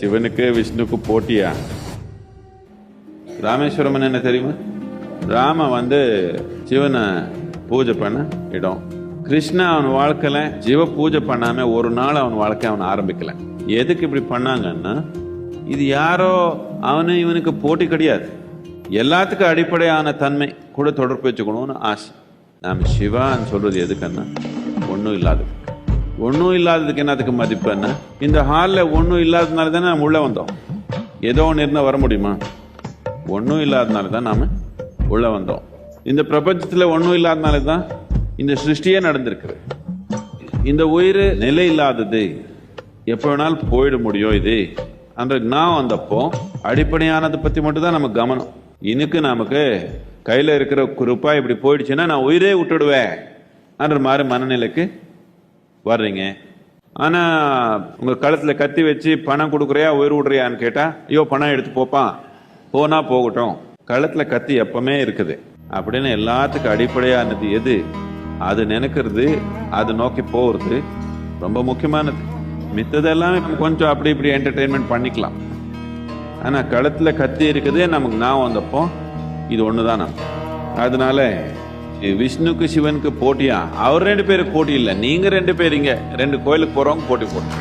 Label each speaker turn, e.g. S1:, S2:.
S1: சிவனுக்கு விஷ்ணுக்கு போட்டியா? ராமேஸ்வரம் என்ன தெரியுமா? ராம சிவனை பூஜை பண்ண இடம். கிருஷ்ணா அவன் வாழ்க்கையில சிவ பூஜை பண்ணாம ஒரு நாள் அவன் வாழ்க்கை அவன் ஆரம்பிக்கல. எதுக்கு இப்படி பண்ணாங்கன்னா, இது யாரோ அவனு இவனுக்கு போட்டி கிடையாது. எல்லாத்துக்கும் அடிப்படையான தன்மை கூட தொடர்பு வச்சுக்கணும்னு ஆசை. நாம சிவான்னு சொல்றது எதுக்குன்னா, ஒன்றும் இல்லாததுக்கு என்னத்துக்கு மதிப்பு என்ன? இந்த ஹாலில் ஒன்றும் இல்லாததுனால தானே நம்ம உள்ளே வந்தோம். ஏதோ ஒன்று இருந்தால் வர முடியுமா? ஒன்றும் இல்லாததுனால தான் நாம் உள்ளே வந்தோம். இந்த பிரபஞ்சத்தில் ஒன்றும் இல்லாததுனால தான் இந்த சிருஷ்டியே நடந்திருக்குது. இந்த உயிர் நிலை இல்லாதது, எப்போ வேணாலும் போயிட முடியும். இது அந்த நான் வந்தப்போ அடிப்படையானதை பற்றி மட்டும்தான் நமக்கு கவனம். இன்னைக்கு நமக்கு கையில் இருக்கிற ரூபாய் இப்படி போயிடுச்சுன்னா நான் உயிரே விட்டுடுவேன் என்ற மாதிரி மனநிலைக்கு வர்றீங்க. ஆனால் உங்கள் கழுத்தில் கத்தி வச்சு பணம் கொடுக்குறியா உயிர் விடுறியான்னு கேட்டால், ஐயோ பணம் எடுத்து போப்பான், போனா போகட்டும். கழுத்தில் கத்தி எப்பவுமே இருக்குது அப்படின்னு எல்லாத்துக்கும் அடிப்படையானது எது? அது நினைக்கிறது, அது நோக்கி போகிறது ரொம்ப முக்கியமானது. மித்ததெல்லாம் கொஞ்சம் அப்படி இப்படி என்டர்டெயின்மெண்ட் பண்ணிக்கலாம். ஆனால் கழுத்தில் கத்தி இருக்குது நமக்கு நான் வந்தப்போ இது ஒன்று தான். அதனால விஷ்ணுக்கு சிவனுக்கு போட்டியா? அவர் 2 பேருக்கு போட்டி இல்லை, நீங்க 2 பேர் இங்க 2 கோயிலுக்கு போறவங்க போட்டி போட்டு